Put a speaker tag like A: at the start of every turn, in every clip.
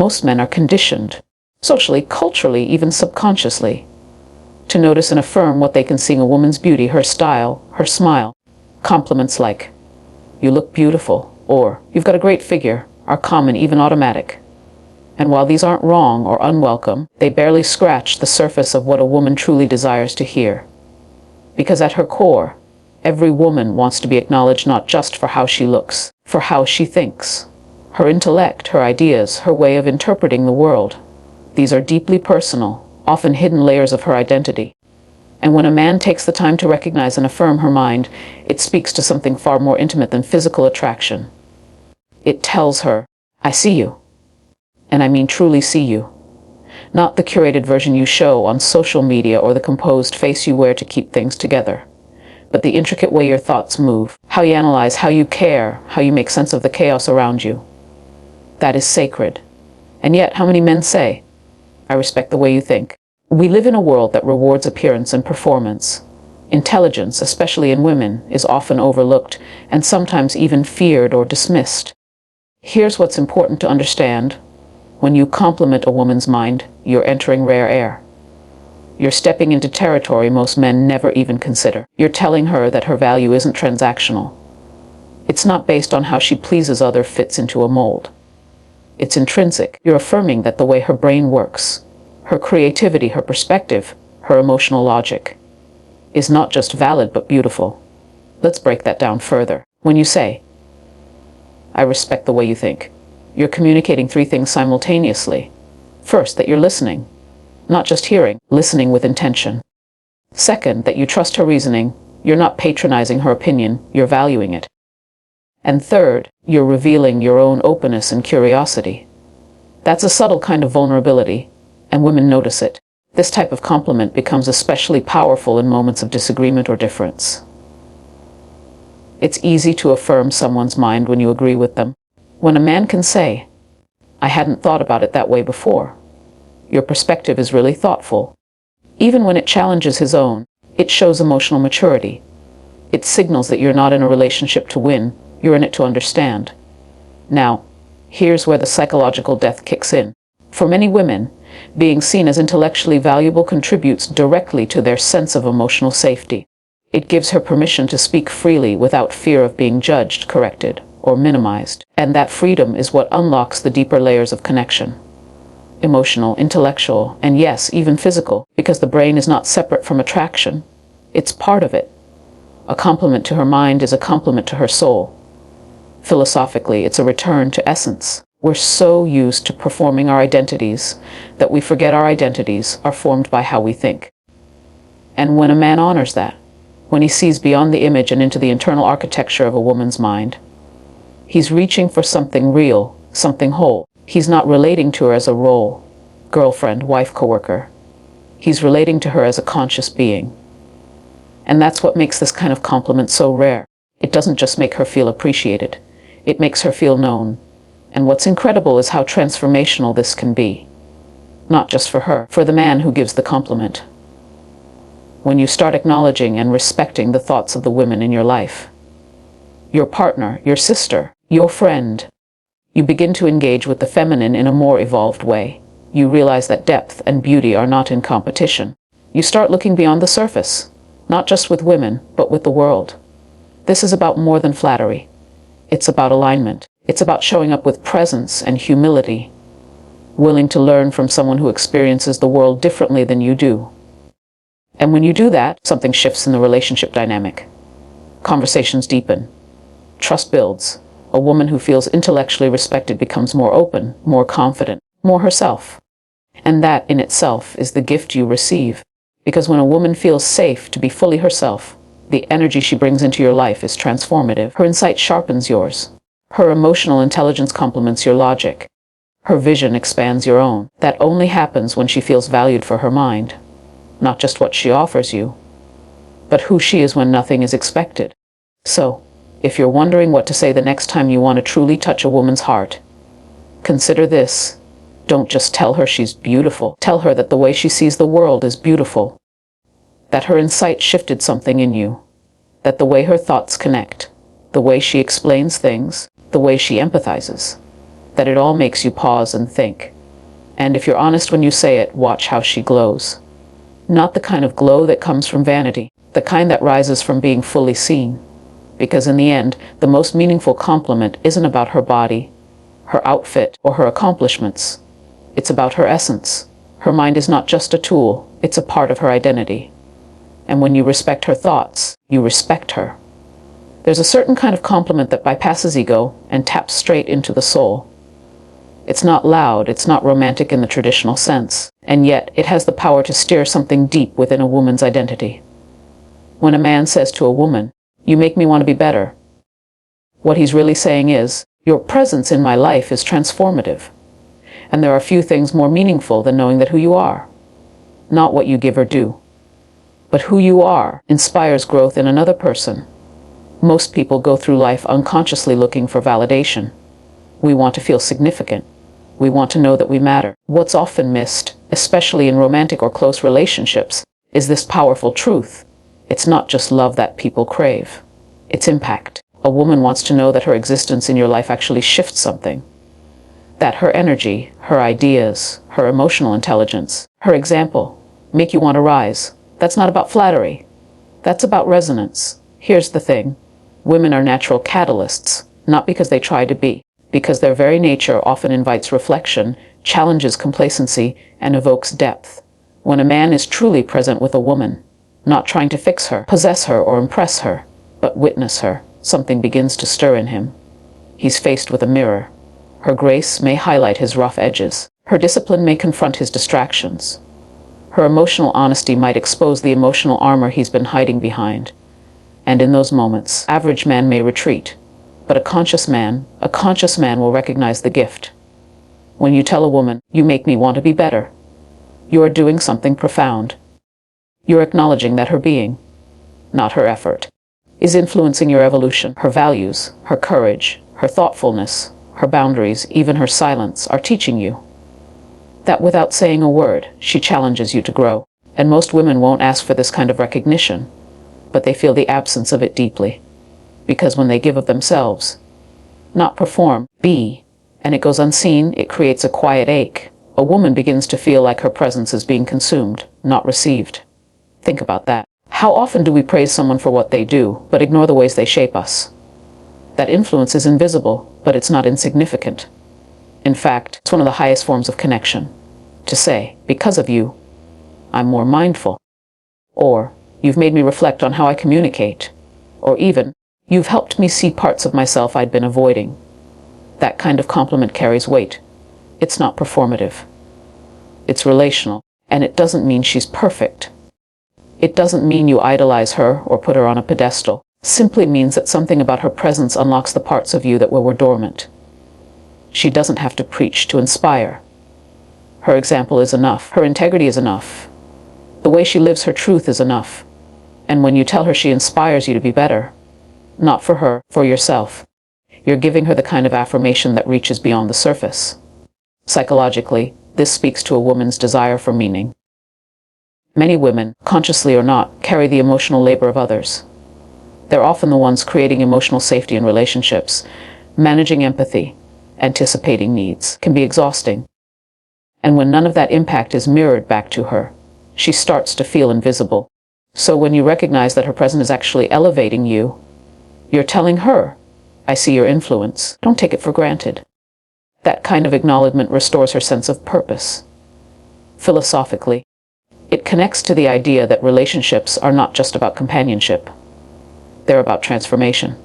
A: Most men are conditioned, socially, culturally, even subconsciously, to notice and affirm what they can see in a woman's beauty, her style, her smile. Compliments like, "You look beautiful," or "You've got a great figure," are common, even automatic. And while these aren't wrong or unwelcome, they barely scratch the surface of what a woman truly desires to hear. Because at her core, every woman wants to be acknowledged not just for how she looks, for how she thinks, her intellect, her ideas, her way of interpreting the world. These are deeply personal, often hidden layers of her identity. And when a man takes the time to recognize and affirm her mind, it speaks to something far more intimate than physical attraction. It tells her, "I see you." And I mean truly see you. Not the curated version you show on social media or the composed face you wear to keep things together, but the intricate way your thoughts move, how you analyze, how you care, how you make sense of the chaos around you. That is sacred. And yet, how many men say, "I respect the way you think"? We live in a world that rewards appearance and performance. Intelligence, especially in women, is often overlooked and sometimes even feared or dismissed. Here's what's important to understand. When you compliment a woman's mind, you're entering rare air. You're stepping into territory most men never even consider. You're telling her that her value isn't transactional. It's not based on how she pleases others, fits into a mold. It's intrinsic. You're affirming that the way her brain works, her creativity, her perspective, her emotional logic, is not just valid but beautiful. Let's break that down further. When you say, "I respect the way you think," you're communicating three things simultaneously. First, that you're listening, not just hearing, listening with intention. Second, that you trust her reasoning. You're not patronizing her opinion, you're valuing it. And third, you're revealing your own openness and curiosity. That's a subtle kind of vulnerability, and women notice it. This type of compliment becomes especially powerful in moments of disagreement or difference. It's easy to affirm someone's mind when you agree with them. When a man can say, "I hadn't thought about it that way before," your perspective is really thoughtful. Even when it challenges his own, it shows emotional maturity. It signals that you're not in a relationship to win, you're in it to understand. Now, here's where the psychological depth kicks in. For many women, being seen as intellectually valuable contributes directly to their sense of emotional safety. It gives her permission to speak freely without fear of being judged, corrected, or minimized. And that freedom is what unlocks the deeper layers of connection. Emotional, intellectual, and yes, even physical, because the brain is not separate from attraction. It's part of it. A compliment to her mind is a compliment to her soul. Philosophically, it's a return to essence. We're so used to performing our identities that we forget our identities are formed by how we think. And when a man honors that, when he sees beyond the image and into the internal architecture of a woman's mind, he's reaching for something real, something whole. He's not relating to her as a role, girlfriend, wife, coworker. He's relating to her as a conscious being. And that's what makes this kind of compliment so rare. It doesn't just make her feel appreciated, it makes her feel known. And what's incredible is how transformational this can be. Not just for her, for the man who gives the compliment. When you start acknowledging and respecting the thoughts of the women in your life, your partner, your sister, your friend, you begin to engage with the feminine in a more evolved way. You realize that depth and beauty are not in competition. You start looking beyond the surface, not just with women, but with the world. This is about more than flattery. It's about alignment. It's about showing up with presence and humility, willing to learn from someone who experiences the world differently than you do. And when you do that, something shifts in the relationship dynamic. Conversations deepen. Trust builds. A woman who feels intellectually respected becomes more open, more confident, more herself. And that in itself is the gift you receive. Because when a woman feels safe to be fully herself, the energy she brings into your life is transformative. Her insight sharpens yours. Her emotional intelligence complements your logic. Her vision expands your own. That only happens when she feels valued for her mind. Not just what she offers you, but who she is when nothing is expected. So, if you're wondering what to say the next time you want to truly touch a woman's heart, consider this. Don't just tell her she's beautiful. Tell her that the way she sees the world is beautiful. That her insight shifted something in you. That the way her thoughts connect, the way she explains things, the way she empathizes, that it all makes you pause and think. And if you're honest when you say it, watch how she glows. Not the kind of glow that comes from vanity, the kind that rises from being fully seen. Because in the end, the most meaningful compliment isn't about her body, her outfit, or her accomplishments. It's about her essence. Her mind is not just a tool, it's a part of her identity. And when you respect her thoughts, you respect her. There's a certain kind of compliment that bypasses ego and taps straight into the soul. It's not loud, it's not romantic in the traditional sense, and yet it has the power to stir something deep within a woman's identity. When a man says to a woman, "You make me want to be better," what he's really saying is, "Your presence in my life is transformative." And there are few things more meaningful than knowing that who you are, not what you give or do, but who you are, inspires growth in another person. Most people go through life unconsciously looking for validation. We want to feel significant. We want to know that we matter. What's often missed, especially in romantic or close relationships, is this powerful truth. It's not just love that people crave. It's impact. A woman wants to know that her existence in your life actually shifts something. That her energy, her ideas, her emotional intelligence, her example, make you want to rise. That's not about flattery. That's about resonance. Here's the thing. Women are natural catalysts, not because they try to be, because their very nature often invites reflection, challenges complacency, and evokes depth. When a man is truly present with a woman, not trying to fix her, possess her, or impress her, but witness her, something begins to stir in him. He's faced with a mirror. Her grace may highlight his rough edges. Her discipline may confront his distractions. Her emotional honesty might expose the emotional armor he's been hiding behind. And in those moments, average man may retreat. But a conscious man will recognize the gift. When you tell a woman, "You make me want to be better," you are doing something profound. You're acknowledging that her being, not her effort, is influencing your evolution. Her values, her courage, her thoughtfulness, her boundaries, even her silence, are teaching you that without saying a word, she challenges you to grow. And most women won't ask for this kind of recognition, but they feel the absence of it deeply. Because when they give of themselves, not perform, be, and it goes unseen, it creates a quiet ache. A woman begins to feel like her presence is being consumed, not received. Think about that. How often do we praise someone for what they do, but ignore the ways they shape us? That influence is invisible, but it's not insignificant. In fact, it's one of the highest forms of connection. To say, "Because of you, I'm more mindful," or "You've made me reflect on how I communicate," or even, "You've helped me see parts of myself I'd been avoiding." That kind of compliment carries weight. It's not performative. It's relational, and it doesn't mean she's perfect. It doesn't mean you idolize her or put her on a pedestal. It simply means that something about her presence unlocks the parts of you that were dormant. She doesn't have to preach to inspire. Her example is enough. Her integrity is enough. The way she lives her truth is enough. And when you tell her she inspires you to be better, not for her, for yourself, you're giving her the kind of affirmation that reaches beyond the surface. Psychologically, this speaks to a woman's desire for meaning. Many women, consciously or not, carry the emotional labor of others. They're often the ones creating emotional safety in relationships. Managing empathy, anticipating needs, can be exhausting. And when none of that impact is mirrored back to her, she starts to feel invisible. So when you recognize that her presence is actually elevating you, you're telling her, "I see your influence. Don't take it for granted." That kind of acknowledgement restores her sense of purpose. Philosophically, it connects to the idea that relationships are not just about companionship. They're about transformation.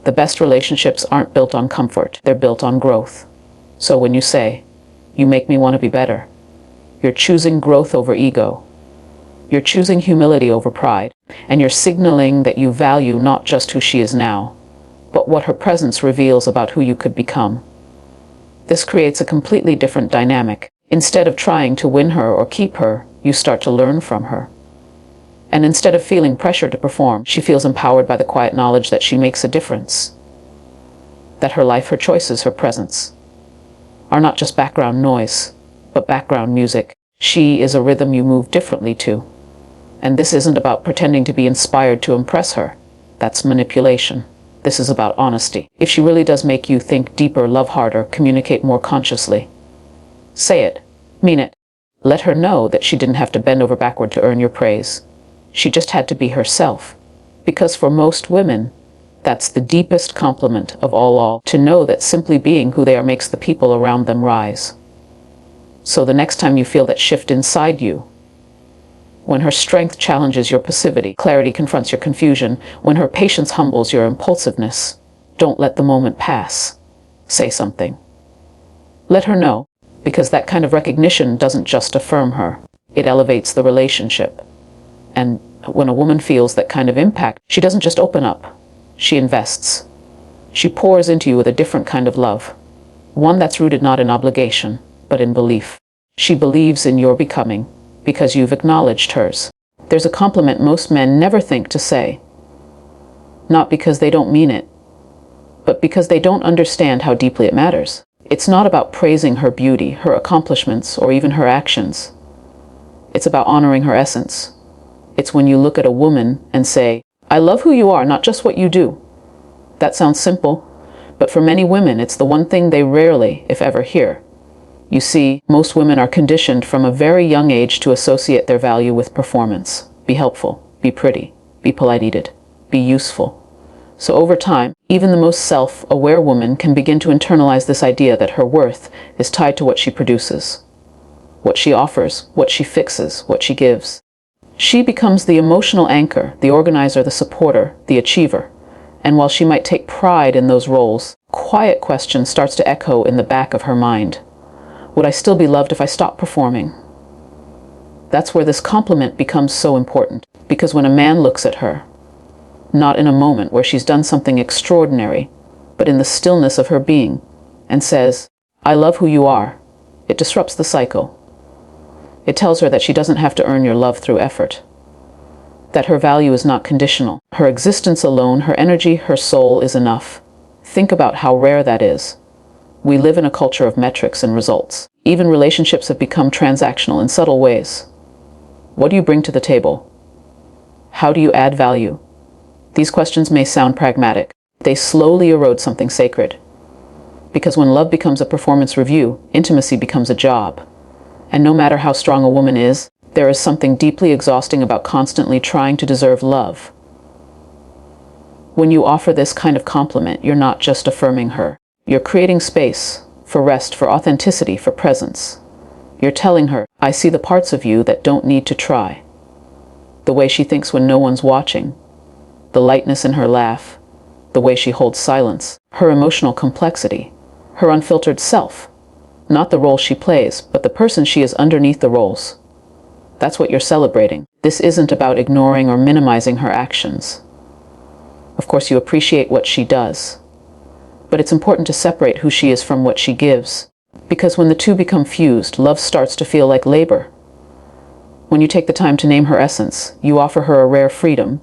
A: The best relationships aren't built on comfort, they're built on growth. So when you say, "You make me want to be better," you're choosing growth over ego. You're choosing humility over pride, and you're signaling that you value not just who she is now, but what her presence reveals about who you could become. This creates a completely different dynamic. Instead of trying to win her or keep her, you start to learn from her. And instead of feeling pressure to perform, she feels empowered by the quiet knowledge that she makes a difference. That her life, her choices, her presence are not just background noise, but background music. She is a rhythm you move differently to. And this isn't about pretending to be inspired to impress her. That's manipulation. This is about honesty. If she really does make you think deeper, love harder, communicate more consciously, say it. Mean it. Let her know that she didn't have to bend over backward to earn your praise. She just had to be herself. Because for most women, that's the deepest compliment of all, to know that simply being who they are makes the people around them rise. So the next time you feel that shift inside you, when her strength challenges your passivity, clarity confronts your confusion, when her patience humbles your impulsiveness, don't let the moment pass. Say something. Let her know, because that kind of recognition doesn't just affirm her, it elevates the relationship. And when a woman feels that kind of impact, she doesn't just open up, she invests. She pours into you with a different kind of love, one that's rooted not in obligation, but in belief. She believes in your becoming, because you've acknowledged hers. There's a compliment most men never think to say, not because they don't mean it, but because they don't understand how deeply it matters. It's not about praising her beauty, her accomplishments, or even her actions. It's about honoring her essence. It's when you look at a woman and say, I love who you are, not just what you do. That sounds simple, but for many women, it's the one thing they rarely, if ever, hear. You see, most women are conditioned from a very young age to associate their value with performance. Be helpful, be pretty, be polite-eated, be useful. So over time, even the most self-aware woman can begin to internalize this idea that her worth is tied to what she produces, what she offers, what she fixes, what she gives. She becomes the emotional anchor, the organizer, the supporter, the achiever. And while she might take pride in those roles, a quiet question starts to echo in the back of her mind. Would I still be loved if I stopped performing? That's where this compliment becomes so important, because when a man looks at her, not in a moment where she's done something extraordinary, but in the stillness of her being, and says, I love who you are, it disrupts the cycle. It tells her that she doesn't have to earn your love through effort, that her value is not conditional. Her existence alone, her energy, her soul is enough. Think about how rare that is. We live in a culture of metrics and results. Even relationships have become transactional in subtle ways. What do you bring to the table? How do you add value? These questions may sound pragmatic. They slowly erode something sacred. Because when love becomes a performance review, intimacy becomes a job. And no matter how strong a woman is, there is something deeply exhausting about constantly trying to deserve love. When you offer this kind of compliment, you're not just affirming her. You're creating space for rest, for authenticity, for presence. You're telling her, I see the parts of you that don't need to try. The way she thinks when no one's watching, the lightness in her laugh, the way she holds silence, her emotional complexity, her unfiltered self. Not the role she plays, but the person she is underneath the roles. That's what you're celebrating. This isn't about ignoring or minimizing her actions. Of course, you appreciate what she does. But it's important to separate who she is from what she gives. Because when the two become fused, love starts to feel like labor. When you take the time to name her essence, you offer her a rare freedom,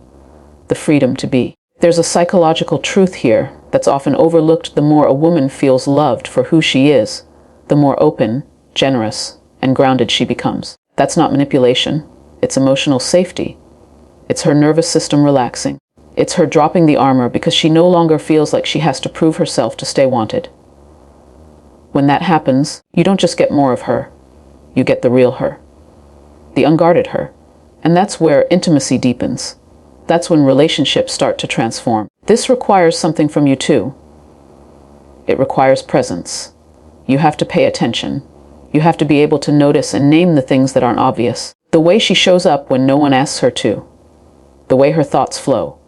A: the freedom to be. There's a psychological truth here that's often overlooked. The more a woman feels loved for who she is, the more open, generous, and grounded she becomes. That's not manipulation. It's emotional safety. It's her nervous system relaxing. It's her dropping the armor because she no longer feels like she has to prove herself to stay wanted. When that happens, you don't just get more of her. You get the real her, the unguarded her. And that's where intimacy deepens. That's when relationships start to transform. This requires something from you too. It requires presence. You have to pay attention. You have to be able to notice and name the things that aren't obvious. The way she shows up when no one asks her to. The way her thoughts flow.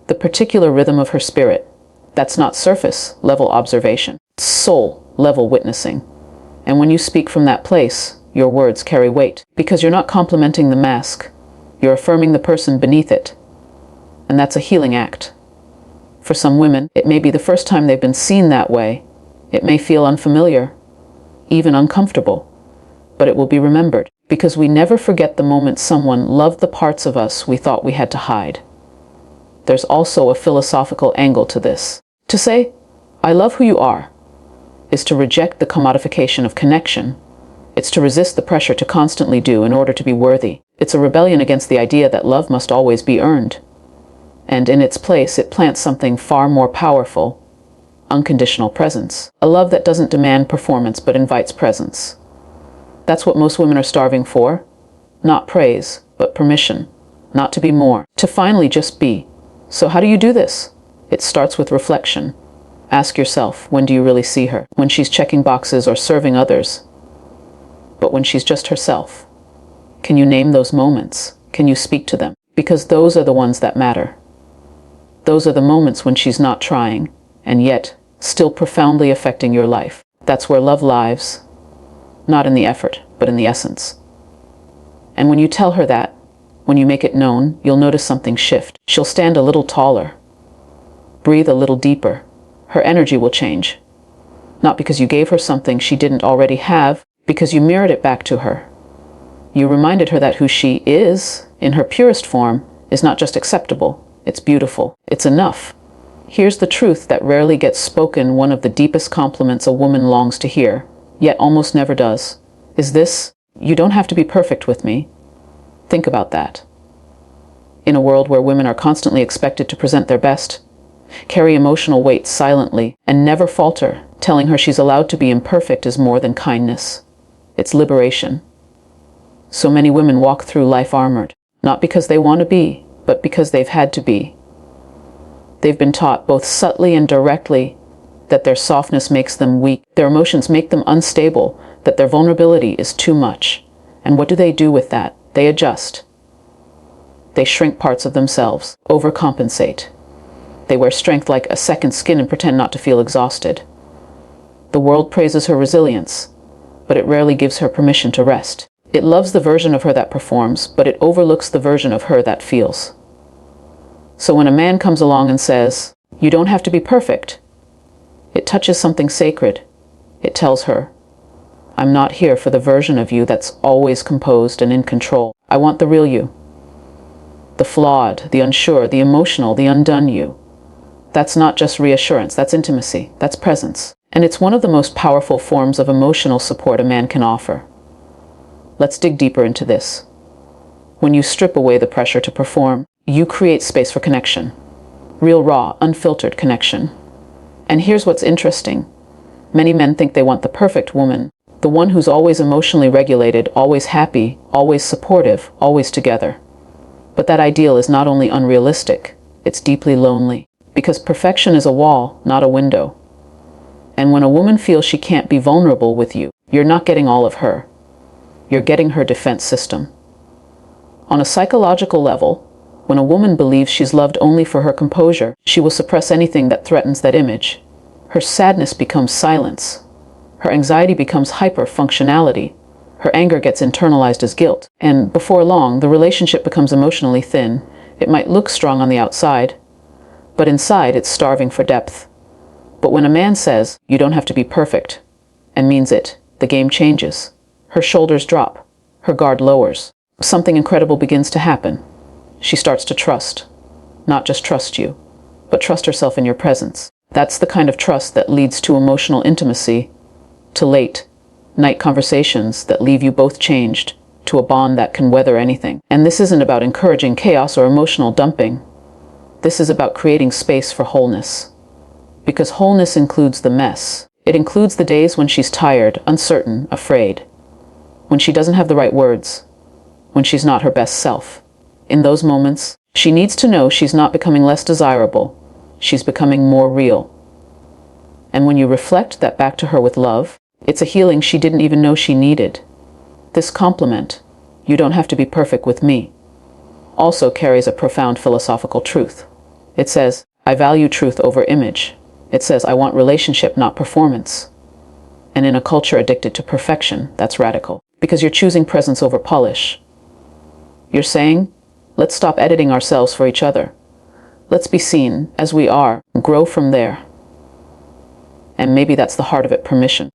A: The particular rhythm of her spirit. That's not surface-level observation. It's soul-level witnessing. And when you speak from that place, your words carry weight. Because you're not complimenting the mask. You're affirming the person beneath it. And that's a healing act. For some women, it may be the first time they've been seen that way. It may feel unfamiliar, even uncomfortable, but it will be remembered, because we never forget the moment someone loved the parts of us we thought we had to hide. There's also a philosophical angle to this. To say, I love who you are, is to reject the commodification of connection. It's to resist the pressure to constantly do in order to be worthy. It's a rebellion against the idea that love must always be earned. And in its place, it plants something far more powerful: unconditional presence. A love that doesn't demand performance but invites presence. That's what most women are starving for. Not praise, but permission. Not to be more, to finally just be. So how do you do this? It starts with reflection. Ask yourself, when do you really see her? When she's checking boxes or serving others? But when she's just herself? Can you name those moments? Can you speak to them? Because those are the ones that matter. Those are the moments when she's not trying, and yet still profoundly affecting your life. That's where love lives, not in the effort, but in the essence. And when you tell her that, when you make it known, you'll notice something shift. She'll stand a little taller, breathe a little deeper. Her energy will change. Not because you gave her something she didn't already have, because you mirrored it back to her. You reminded her that who she is, in her purest form, is not just acceptable, it's beautiful, it's enough. Here's the truth that rarely gets spoken, one of the deepest compliments a woman longs to hear, yet almost never does, is this: you don't have to be perfect with me. Think about that. In a world where women are constantly expected to present their best, carry emotional weight silently, and never falter, telling her she's allowed to be imperfect is more than kindness. It's liberation. So many women walk through life armored, not because they want to be, but because they've had to be. They've been taught, both subtly and directly, that their softness makes them weak, their emotions make them unstable, that their vulnerability is too much. And what do they do with that? They adjust. They shrink parts of themselves, overcompensate. They wear strength like a second skin and pretend not to feel exhausted. The world praises her resilience, but it rarely gives her permission to rest. It loves the version of her that performs, but it overlooks the version of her that feels. So when a man comes along and says, "You don't have to be perfect," it touches something sacred. It tells her, "I'm not here for the version of you that's always composed and in control. I want the real you. The flawed, the unsure, the emotional, the undone you." That's not just reassurance, that's intimacy, that's presence. And it's one of the most powerful forms of emotional support a man can offer. Let's dig deeper into this. When you strip away the pressure to perform, you create space for connection. Real, raw, unfiltered connection. And here's what's interesting. Many men think they want the perfect woman, the one who's always emotionally regulated, always happy, always supportive, always together. But that ideal is not only unrealistic, it's deeply lonely. Because perfection is a wall, not a window. And when a woman feels she can't be vulnerable with you, you're not getting all of her. You're getting her defense system. On a psychological level, when a woman believes she's loved only for her composure, she will suppress anything that threatens that image. Her sadness becomes silence. Her anxiety becomes hyper-functionality. Her anger gets internalized as guilt. And before long, the relationship becomes emotionally thin. It might look strong on the outside, but inside it's starving for depth. But when a man says, "You don't have to be perfect," and means it, the game changes. Her shoulders drop. Her guard lowers. Something incredible begins to happen. She starts to trust. Not just trust you, but trust herself in your presence. That's the kind of trust that leads to emotional intimacy, to late night conversations that leave you both changed, to a bond that can weather anything. And this isn't about encouraging chaos or emotional dumping. This is about creating space for wholeness. Because wholeness includes the mess. It includes the days when she's tired, uncertain, afraid. When she doesn't have the right words. When she's not her best self. In those moments, she needs to know she's not becoming less desirable. She's becoming more real. And when you reflect that back to her with love, it's a healing she didn't even know she needed. This compliment, "You don't have to be perfect with me," also carries a profound philosophical truth. It says, "I value truth over image." It says, "I want relationship, not performance." And in a culture addicted to perfection, that's radical, because you're choosing presence over polish. You're saying, let's stop editing ourselves for each other. Let's be seen as we are, and grow from there. And maybe that's the heart of it, permission.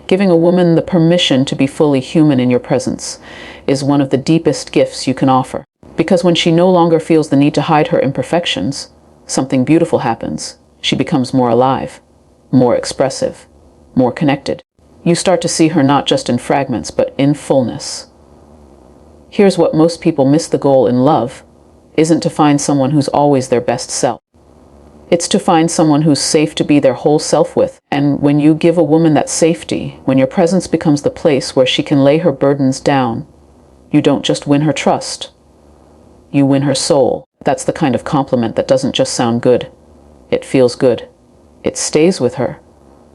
A: Giving a woman the permission to be fully human in your presence is one of the deepest gifts you can offer. Because when she no longer feels the need to hide her imperfections, something beautiful happens. She becomes more alive, more expressive, more connected. You start to see her not just in fragments, but in fullness. Here's what most people miss: the goal in love isn't to find someone who's always their best self. It's to find someone who's safe to be their whole self with. And when you give a woman that safety, when your presence becomes the place where she can lay her burdens down, you don't just win her trust. You win her soul. That's the kind of compliment that doesn't just sound good. It feels good. It stays with her,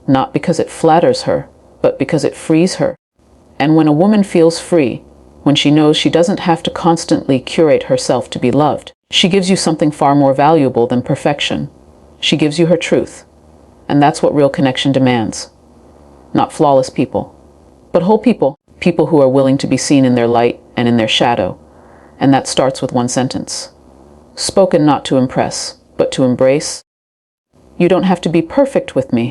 A: not because it flatters her, but because it frees her. And when a woman feels free, when she knows she doesn't have to constantly curate herself to be loved, she gives you something far more valuable than perfection. She gives you her truth. And that's what real connection demands. Not flawless people, but whole people. People who are willing to be seen in their light and in their shadow. And that starts with one sentence. Spoken not to impress, but to embrace. You don't have to be perfect with me.